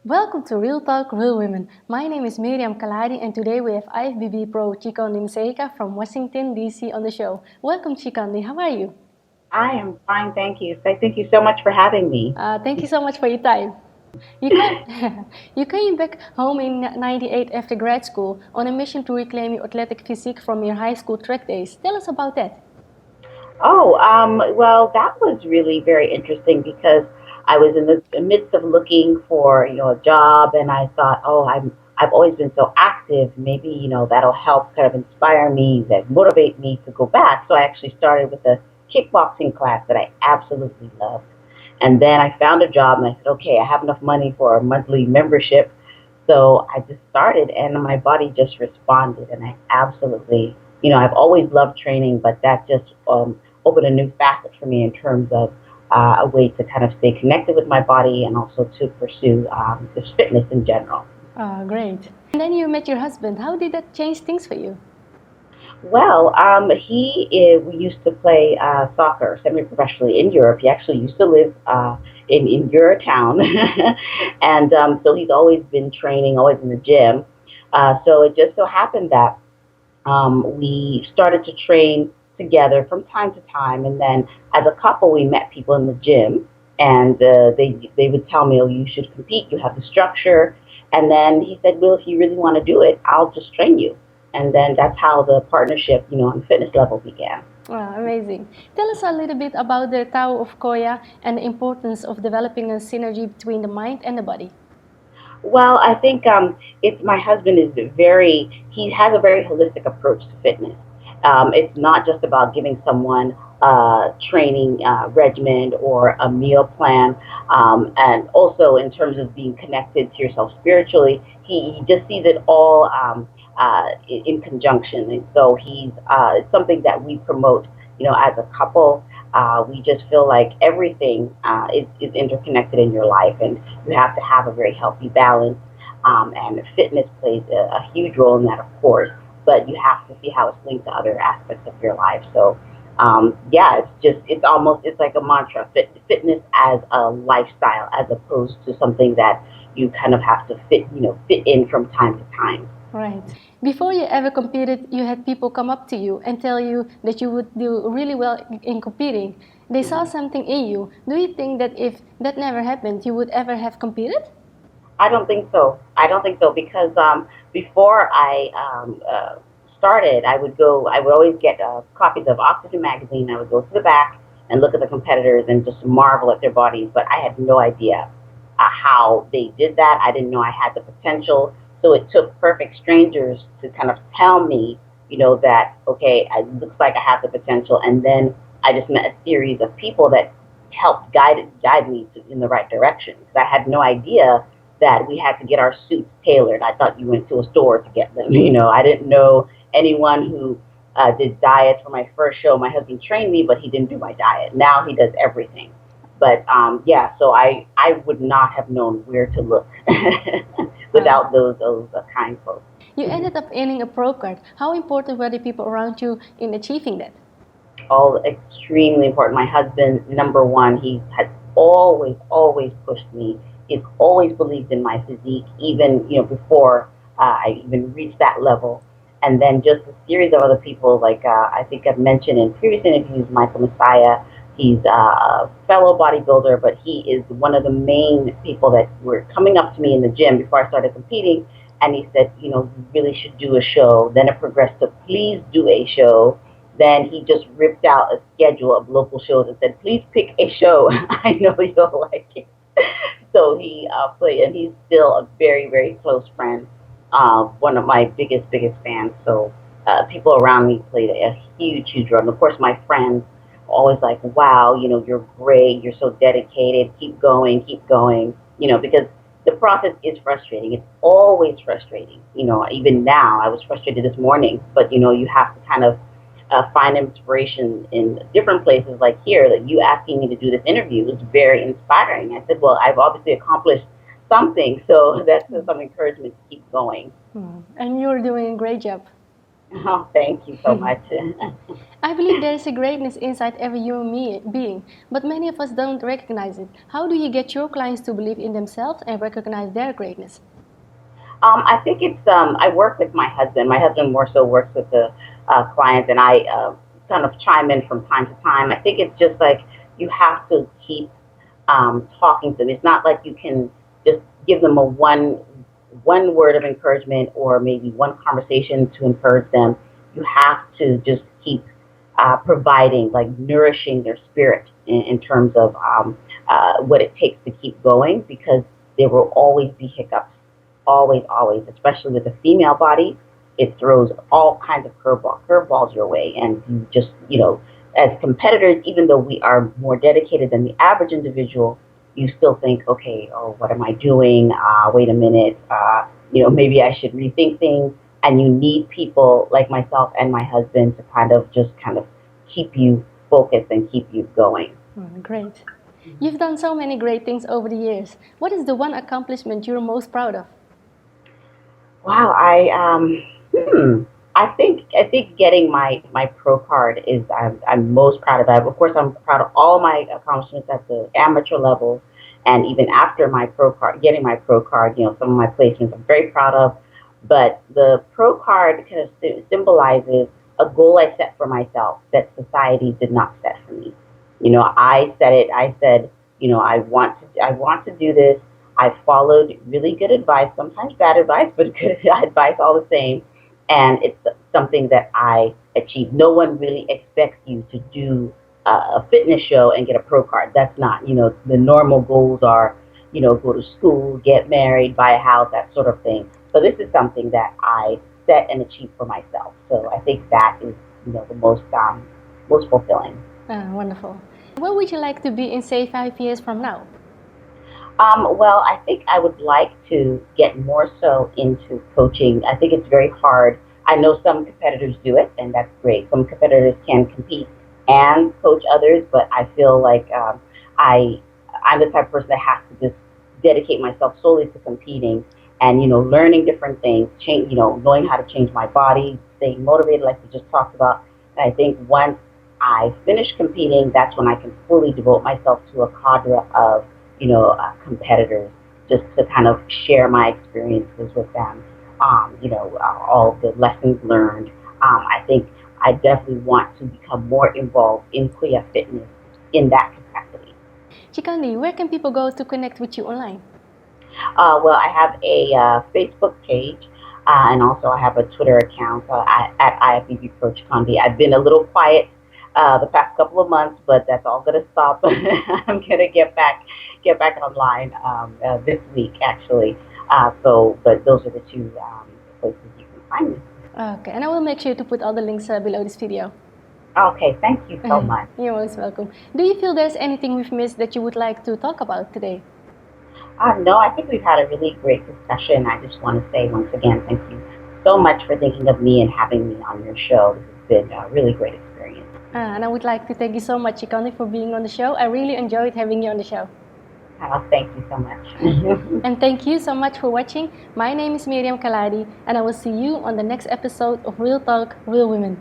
Welcome to Real Talk, Real Women. My name is Miriam Khalladi, and today we have IFBB Pro Chikondi Mseka from Washington, D.C. on the show. Welcome, Chikondi. How are you? I am fine, thank you. So thank you so much for having me. Thank you so much for your time. You, come, you came back home in '98 after grad school on a mission to reclaim your athletic physique from your high school track days. Tell us about that. Well, that was really very interesting because I was in the midst of looking for, a job, and I thought, I've always been so active. Maybe, that'll help kind of inspire me, that motivate me to go back. So I actually started with a kickboxing class that I absolutely loved. And then I found a job, and I said, okay, I have enough money for a monthly membership. So I just started, and my body just responded, and I absolutely, I've always loved training, but that just opened a new facet for me in terms of a way to kind of stay connected with my body and also to pursue just fitness in general. Great. And then you met your husband. How did that change things for you? We used to play soccer semi-professionally in Europe. He actually used to live in your town, and so he's always been training, always in the gym. So it just so happened that we started to train together from time to time, and then as a couple, we met people in the gym, and they would tell me, "Oh, you should compete. You have the structure." And then he said, "Well, if you really want to do it, I'll just train you." And then that's how the partnership, on the fitness level began. Wow, amazing. Tell us a little bit about the Tao of Koya and the importance of developing a synergy between the mind and the body. Well, I think it's my husband is he has a very holistic approach to fitness. It's not just about giving someone a training regimen or a meal plan, and also in terms of being connected to yourself spiritually, he just sees it all in conjunction. And so it's something that we promote, as a couple. We just feel like everything is interconnected in your life, and you have to have a very healthy balance. And fitness plays a huge role in that, of course, but you have to see how it's linked to other aspects of your life. So, yeah, it's like a mantra: fitness as a lifestyle, as opposed to something that you kind of have to fit in from time to time. Right. Before you ever competed, you had people come up to you and tell you that you would do really well in competing. They saw something in you. Do you think that if that never happened, you would ever have competed? I don't think so. I don't think so because before I started, I would always get copies of Oxygen magazine. I would go to the back and look at the competitors and just marvel at their bodies, but I had no idea how they did that. I didn't know I had the potential. So it took perfect strangers to kind of tell me, that, okay, it looks like I have the potential. And then I just met a series of people that helped guide me in the right direction. Because I had no idea that we had to get our suits tailored. I thought you went to a store to get them. I didn't know anyone who did diets for my first show. My husband trained me, but he didn't do my diet. Now he does everything. But yeah, so I would not have known where to look without those kind folks. You ended up earning a pro card. How important were the people around you in achieving that? All extremely important. My husband, number one, he has always pushed me. He's always believed in my physique, even before I even reached that level. And then just a series of other people, like I think I've mentioned in previous interviews, Michael Messiah. He's a fellow bodybuilder, but he is one of the main people that were coming up to me in the gym before I started competing. And he said, you really should do a show. Then it progressed to please do a show. Then he just ripped out a schedule of local shows and said, please pick a show. I know you'll like it. So he played, and he's still a very, very close friend, one of my biggest fans. So people around me played a huge role. And of course, my friends always like, wow, you're great, you're so dedicated, keep going, keep going, because the process is frustrating. It's always frustrating. Even now, I was frustrated this morning, but you have to kind of find inspiration in different places like here. That you asking me to do this interview was very inspiring. I said, well, I've obviously accomplished something, so that's some encouragement to keep going. And you're doing a great job. Oh, thank you so much. I believe there is a greatness inside every being, but many of us don't recognize it. How do you get your clients to believe in themselves and recognize their greatness? I think it's I work with my husband. My husband more so works with the clients, and I kind of chime in from time to time. I think it's just like you have to keep talking to them. It's not like you can just give them a one word of encouragement or maybe one conversation to encourage them. You have to just keep providing, like nourishing their spirit in terms of what it takes to keep going, because there will always be hiccups, always, always, especially with the female body. It throws all kinds of curveballs your way, and you just, as competitors, even though we are more dedicated than the average individual, you still think, okay, oh, what am I doing? Wait a minute, maybe I should rethink things. And you need people like myself and my husband to kind of keep you focused and keep you going. Great. You've done so many great things over the years. What is the one accomplishment you're most proud of? Wow, I think getting my pro card is I'm most proud of that. Of course, I'm proud of all my accomplishments at the amateur level, and even after my pro card, getting my pro card, some of my placements I'm very proud of. But the pro card kind of symbolizes a goal I set for myself that society did not set for me. I set it. I said, I want to do this. I followed really good advice, sometimes bad advice, but good advice all the same. And it's something that I achieved. No one really expects you to do a fitness show and get a pro card. That's not, the normal goals are, go to school, get married, buy a house, that sort of thing. So this is something that I set and achieved for myself. So I think that is, the most fulfilling. Wonderful. Where would you like to be in, say, 5 years from now? Well, I think I would like to get more so into coaching. I think it's very hard. I know some competitors do it, and that's great. Some competitors can compete and coach others, but I feel like I I'm the type of person that has to just dedicate myself solely to competing and learning different things, change, knowing how to change my body, staying motivated, like we just talked about. And I think once I finish competing, that's when I can fully devote myself to a cadre of competitors, just to kind of share my experiences with them, all the lessons learned. I think I definitely want to become more involved in queer fitness in that capacity. Chikondi, where can people go to connect with you online? Well, I have a Facebook page, and also I have a Twitter account at IFBB Pro Chikondi. I've been a little quiet the past couple of months, but that's all going to stop. I'm going to get back online this week, actually. But those are the two places you can find me. Okay, and I will make sure to put all the links below this video. Okay, thank you so much. You're most welcome. Do you feel there's anything we've missed that you would like to talk about today? No, I think we've had a really great discussion. I just want to say once again, thank you so much for thinking of me and having me on your show. This has been a really great experience. And I would like to thank you so much, Chikondi, for being on the show. I really enjoyed having you on the show. Oh, thank you so much. And thank you so much for watching. My name is Miriam Khalladi, and I will see you on the next episode of Real Talk, Real Women.